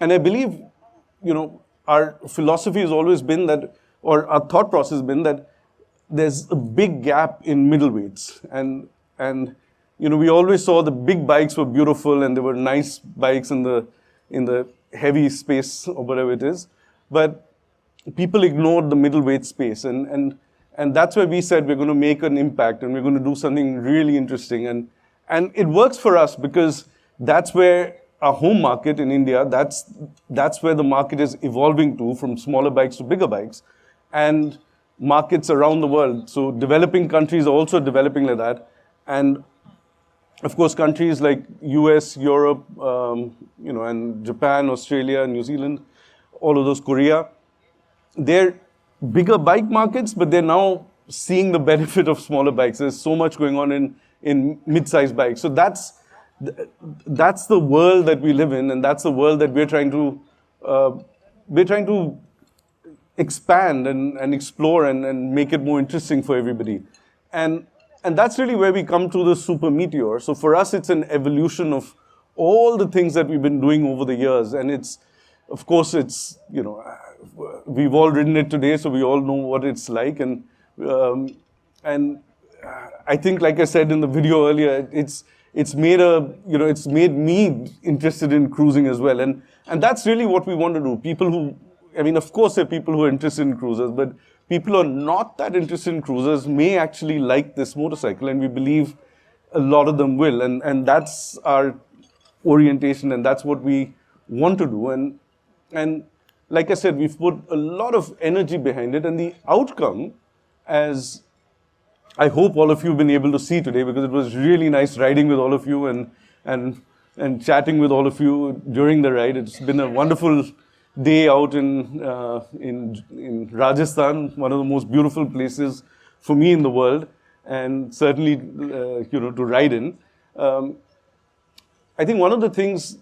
And I believe, our philosophy has always been that, or our thought process has been that there's a big gap in middleweights. And we always saw the big bikes were beautiful and there were nice bikes in the heavy space or whatever it is. But people ignored the middleweight space. And that's where we said we're going to make an impact and we're going to do something really interesting. And it works for us because that's where our home market in India, that's where the market is evolving to, from smaller bikes to bigger bikes. And markets around the world. So developing countries are also developing like that. And of course, countries like US, Europe, and Japan, Australia, New Zealand, all of those, Korea, they're bigger bike markets, but they're now seeing the benefit of smaller bikes. There's so much going on in mid-sized bikes. So that's the world that we live in, and that's the world that we're trying to expand and explore and make it more interesting for everybody. And that's really where we come to the Super Meteor. So for us, it's an evolution of all the things that we've been doing over the years. And of course, we've all ridden it today, so we all know what it's like. And I think, like I said in the video earlier, it's made me interested in cruising as well. And that's really what we want to do. Of course, there are people who are interested in cruisers, but people who are not that interested in cruisers may actually like this motorcycle, and we believe a lot of them will. And that's our orientation, and that's what we want to do. And like I said, we've put a lot of energy behind it, and the outcome, as I hope all of you have been able to see today, because it was really nice riding with all of you and chatting with all of you during the ride. It's been a wonderful day out in Rajasthan, one of the most beautiful places for me in the world, and certainly to ride in. I think one of the things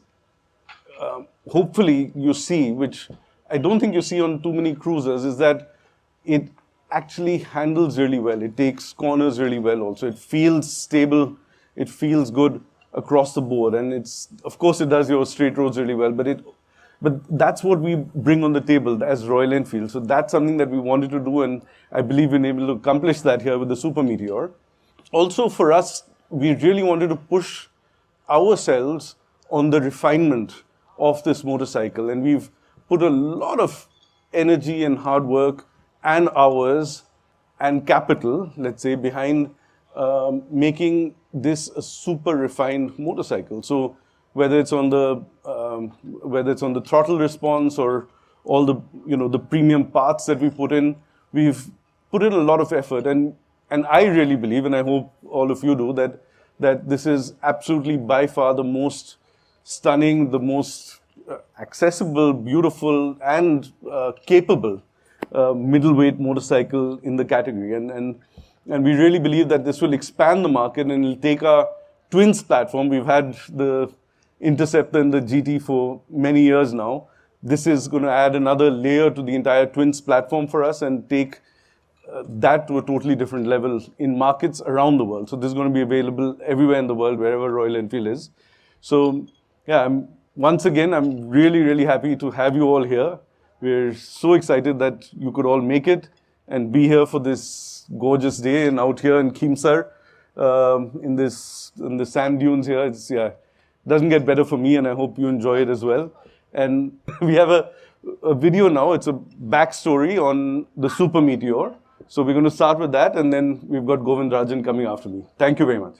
hopefully you see, which I don't think you see on too many cruisers, is that it actually handles really well. It takes corners really well also. It feels stable. It feels good across the board. And of course it does your straight roads really well, but that's what we bring on the table as Royal Enfield. So that's something that we wanted to do, and I believe we've been able to accomplish that here with the Super Meteor. Also for us, we really wanted to push ourselves on the refinement of this motorcycle, and we've put a lot of energy and hard work and hours and capital, let's say, behind making this a super refined motorcycle. So whether it's on the throttle response or all the premium parts that we put in, we've put in a lot of effort. And I really believe, and I hope all of you do, that this is absolutely by far the most stunning, the most accessible, beautiful, and capable middleweight motorcycle in the category. And we really believe that this will expand the market, and it'll take our twins platform. We've had the Interceptor and the GT for many years now. This is going to add another layer to the entire twins platform for us and take that to a totally different level in markets around the world. So this is going to be available everywhere in the world, wherever Royal Enfield is. So yeah, once again, I'm really, really happy to have you all here. We're so excited that you could all make it and be here for this gorgeous day and out here in Keemsar, in the sand dunes here. Doesn't get better for me, and I hope you enjoy it as well. And we have a video now. It's a backstory on the Super Meteor. So we're going to start with that, and then we've got Govind Rajan coming after me. Thank you very much.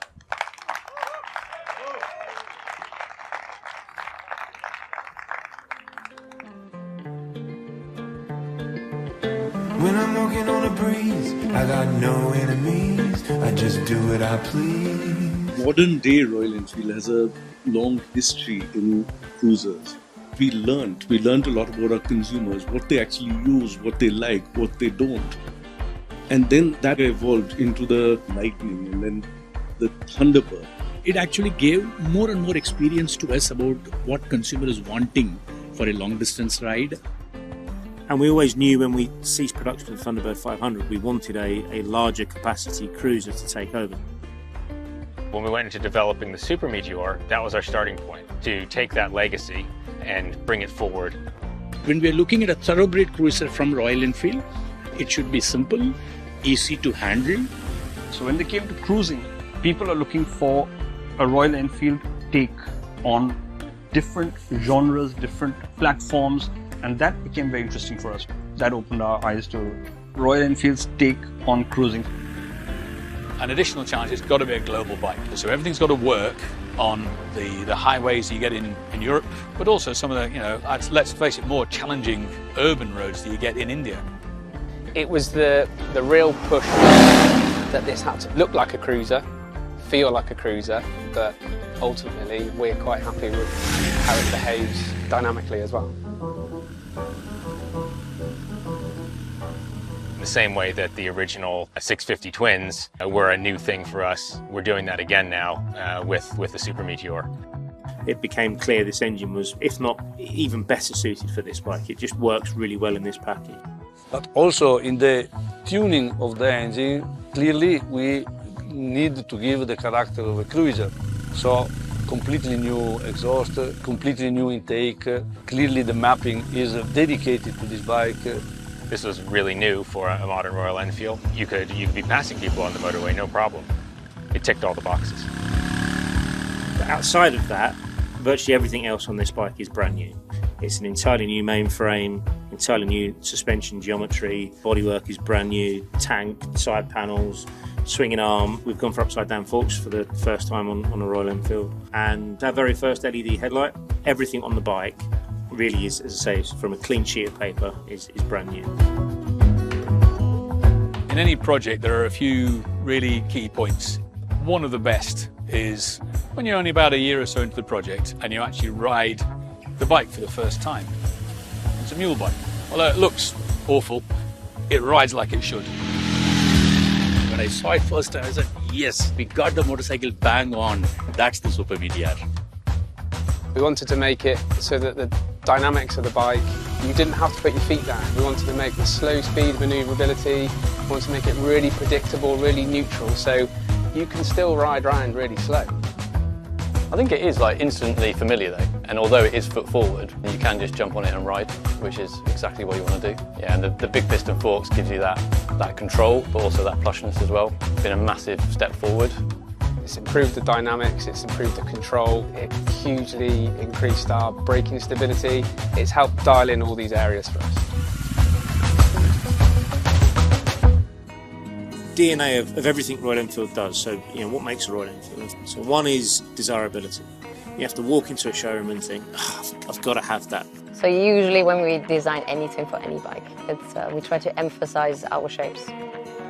When I'm walking on a breeze, I got no enemies. I just do what I please. Modern day Royal Enfield has a long history in cruisers. We learned a lot about our consumers, what they actually use, what they like, what they don't. And then that evolved into the Lightning and then the Thunderbird. It actually gave more and more experience to us about what consumer is wanting for a long distance ride. And we always knew when we ceased production of the Thunderbird 500, we wanted a larger capacity cruiser to take over. When we went into developing the Super Meteor, that was our starting point, to take that legacy and bring it forward. When we are looking at a thoroughbred cruiser from Royal Enfield, it should be simple, easy to handle. So when they came to cruising, people are looking for a Royal Enfield take on different genres, different platforms, and that became very interesting for us. That opened our eyes to Royal Enfield's take on cruising. An additional challenge has got to be a global bike. So everything's got to work on the highways you get in Europe, but also some of the, let's face it, more challenging urban roads that you get in India. It was the real push that this had to look like a cruiser, feel like a cruiser, but ultimately we're quite happy with how it behaves dynamically as well. The same way that the original 650 twins were a new thing for us, we're doing that again now with the Super Meteor. It became clear this engine was, if not even better suited for this bike. It just works really well in this package. But also in the tuning of the engine, clearly we need to give the character of a cruiser. So completely new exhaust, completely new intake. Clearly the mapping is dedicated to this bike. This was really new for a modern Royal Enfield. You could be passing people on the motorway, no problem. It ticked all the boxes. But outside of that, virtually everything else on this bike is brand new. It's an entirely new mainframe, entirely new suspension geometry, bodywork is brand new, tank, side panels, swinging arm. We've gone for upside down forks for the first time on a Royal Enfield. And our very first LED headlight, everything on the bike really is, as I say, from a clean sheet of paper, is brand new. In any project, there are a few really key points. One of the best is when you're only about a year or so into the project and you actually ride the bike for the first time. It's a mule bike. Although it looks awful, it rides like it should. When I saw it first time, I said, yes, we got the motorcycle bang on. That's the Super Meteor. We wanted to make it so that the dynamics of the bike, you didn't have to put your feet down. We wanted to make the slow speed manoeuvrability, we wanted to make it really predictable, really neutral, so you can still ride around really slow. I think it is like instantly familiar though, and although it is foot forward, you can just jump on it and ride, which is exactly what you want to do. Yeah, and the big piston forks gives you that control, but also that plushness as well. It's been a massive step forward. It's improved the dynamics, it's improved the control, it hugely increased our braking stability. It's helped dial in all these areas for us. DNA of everything Royal Enfield does. So, what makes a Royal Enfield? So one is desirability. You have to walk into a showroom and think, I've got to have that. So usually when we design anything for any bike, we try to emphasize our shapes.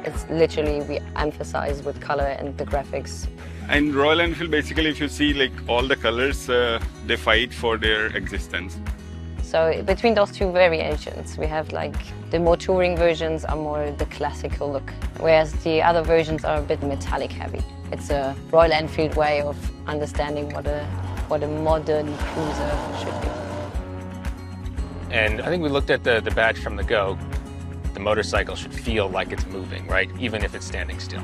It's literally, we emphasize with color and the graphics. And Royal Enfield, basically, if you see like all the colors, they fight for their existence. So between those two variations, we have like the more touring versions are more the classical look, whereas the other versions are a bit metallic heavy. It's a Royal Enfield way of understanding what a modern cruiser should be. And I think we looked at the badge from the go. The motorcycle should feel like it's moving, right? Even if it's standing still.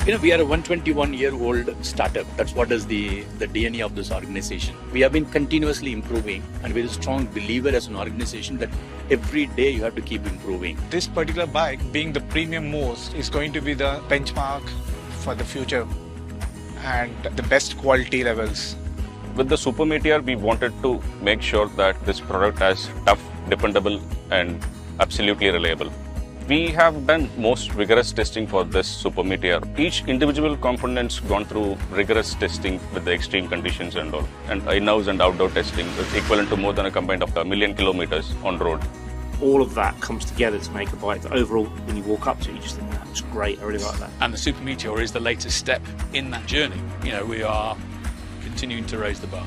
We are a 121-year-old startup. That's what is the DNA of this organization. We have been continuously improving, and we're a strong believer as an organization that every day you have to keep improving. This particular bike, being the premium most, is going to be the benchmark for the future and the best quality levels. With the Super Meteor, we wanted to make sure that this product is tough, dependable, and absolutely reliable. We have done most rigorous testing for this Super Meteor. Each individual component's gone through rigorous testing with the extreme conditions and all. And in-house and outdoor testing is equivalent to more than a combined of 1 million kilometers on road. All of that comes together to make a bike that overall, when you walk up to it, you just think, that's great, I really like that. And the Super Meteor is the latest step in that journey. We are continuing to raise the bar.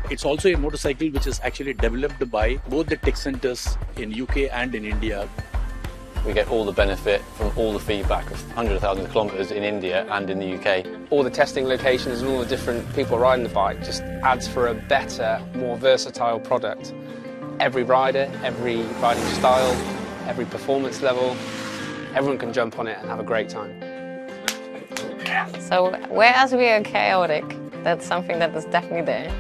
It's also a motorcycle which is actually developed by both the tech centers in UK and in India. We get all the benefit from all the feedback of hundreds of thousands of kilometres in India and in the UK. All the testing locations and all the different people riding the bike just adds for a better, more versatile product. Every rider, every riding style, every performance level, everyone can jump on it and have a great time. So whereas we are chaotic, that's something that is definitely there.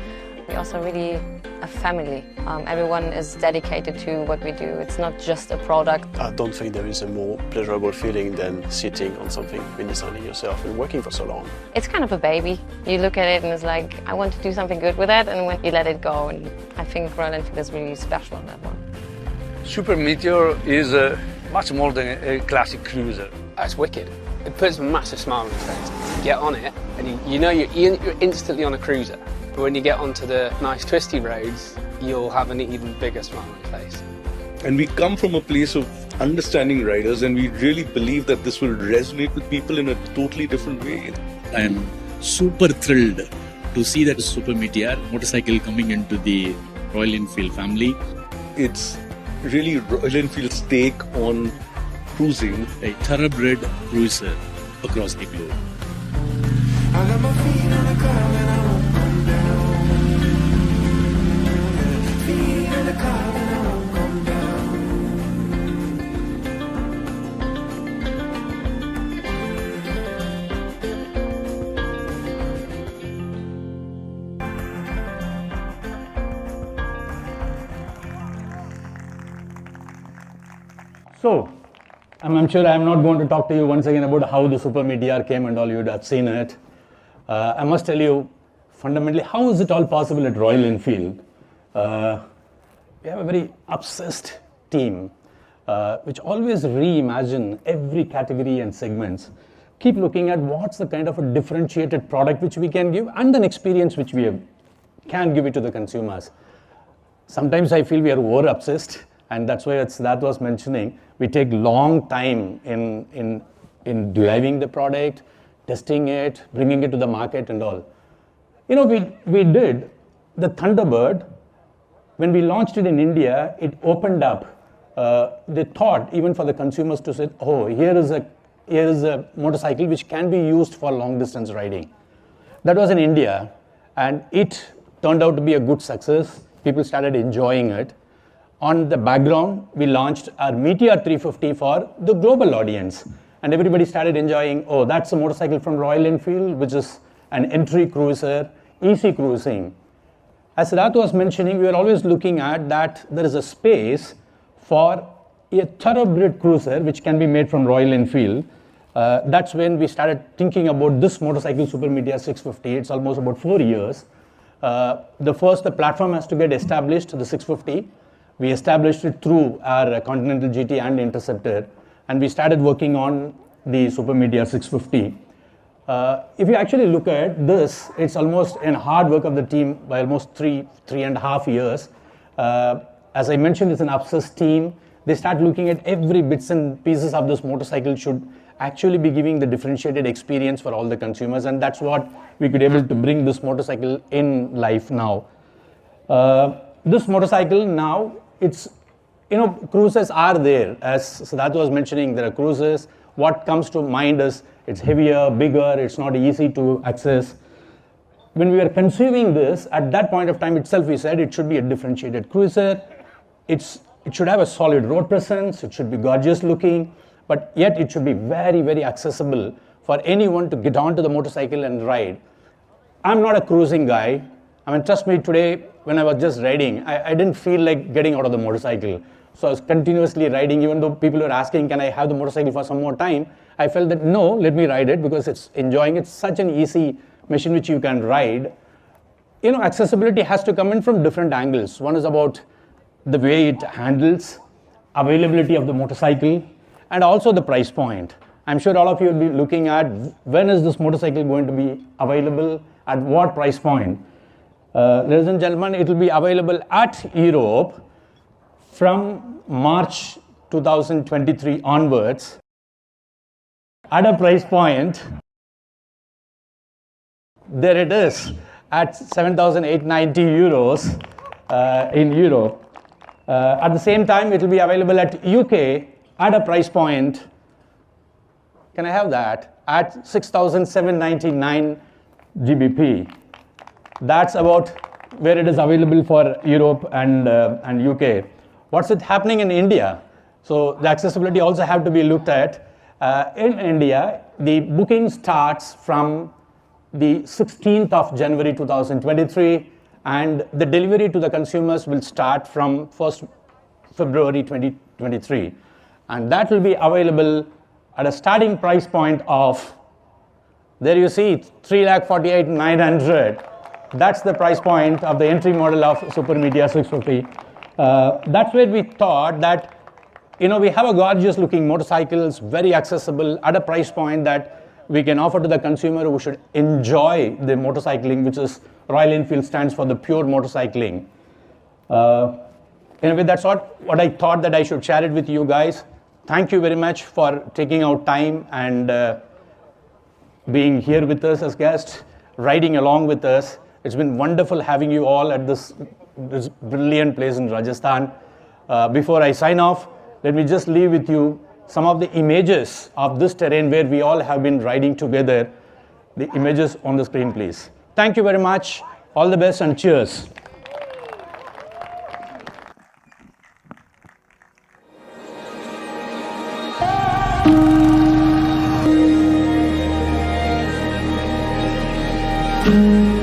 We're also really a family. Everyone is dedicated to what we do. It's not just a product. I don't think there is a more pleasurable feeling than sitting on something, been designing yourself and working for so long. It's kind of a baby. You look at it and it's like, I want to do something good with that, and when you let it go, and I think Royal Enfield is really special on that one. Super Meteor is much more than a classic cruiser. It's wicked. It puts a massive smile on your face. You get on it, and you know you're instantly on a cruiser. But when you get onto the nice twisty roads, you'll have an even bigger smile on your face. And we come from a place of understanding riders, and we really believe that this will resonate with people in a totally different way. I am super thrilled to see that Super Meteor motorcycle coming into the Royal Enfield family. It's really Royal Enfield's take on cruising. A thoroughbred cruiser across the globe. I got my feet on the car and I won't come down. Feet on the car and I won't come down. So, I'm sure I'm not going to talk to you once again about how the Super Meteor came and all. You would have seen it. I must tell you, fundamentally, how is it all possible at Royal Enfield? We have a very obsessed team, which always reimagine every category and segments. Keep looking at what's the kind of a differentiated product which we can give, and an experience which we can give it to the consumers. Sometimes I feel we are over-obsessed, and that's why that was mentioning. We take long time in deriving the product, testing it, bringing it to the market and all. You know, we did the Thunderbird. When we launched it in India, it opened up the thought even for the consumers to say, oh, here is a motorcycle which can be used for long distance riding. That was in India, and it turned out to be a good success. People started enjoying it. On the background, we launched our Meteor 350 for the global audience. And everybody started enjoying, oh, that's a motorcycle from Royal Enfield, which is an entry cruiser, easy cruising. As Siddharth was mentioning, we were always looking at that there is a space for a thoroughbred cruiser, which can be made from Royal Enfield. That's when we started thinking about this motorcycle, Super Meteor 650. It's almost about 4 years. The platform has to get established, the 650. We established it through our Continental GT and Interceptor, and we started working on the Super Meteor 650. If you actually look at this, it's almost an hard work of the team by almost three and a half years. As I mentioned, it's an obsessed team. They start looking at every bits and pieces of this motorcycle should actually be giving the differentiated experience for all the consumers, and that's what we could able to bring this motorcycle in life now. This motorcycle now, it's, you know, cruisers are there. As Siddharth was mentioning, there are cruisers. What comes to mind is it's heavier, bigger, it's not easy to access. When we were conceiving this, at that point of time itself, we said it should be a differentiated cruiser. It should have a solid road presence, it should be gorgeous looking, but yet it should be very, very accessible for anyone to get onto the motorcycle and ride. I'm not a cruising guy. I mean, trust me, today, when I was just riding, I didn't feel like getting out of the motorcycle. So I was continuously riding, even though people were asking, can I have the motorcycle for some more time? I felt that, no, let me ride it because it's enjoying. It's such an easy machine which you can ride. You know, accessibility has to come in from different angles. One is about the way it handles, availability of the motorcycle, and also the price point. I'm sure all of you will be looking at when is this motorcycle going to be available, at what price point. Ladies and gentlemen, it will be available at Europe from March 2023 onwards at a price point. There it is at 7,890 euros in Europe. At the same time, it will be available at UK at a price point. Can I have that? At 6,799 GBP. That's about where it is available for Europe and UK. What's it happening in India? So the accessibility also have to be looked at. In India, the booking starts from the 16th of January 2023, and the delivery to the consumers will start from 1st February 2023. And that will be available at a starting price point of, there you see, 3,48,900. That's the price point of the entry model of Super Meteor 650. That's where we thought that, you know, we have a gorgeous looking motorcycles, very accessible at a price point that we can offer to the consumer who should enjoy the motorcycling, which is Royal Enfield stands for the pure motorcycling. Anyway, that's what I thought that I should share it with you guys. Thank you very much for taking out time and being here with us as guests, riding along with us. It's been wonderful having you all at this brilliant place in Rajasthan. Before I sign off, let me just leave with you some of the images of this terrain where we all have been riding together. The images on the screen, please. Thank you very much. All the best and cheers. Thank you.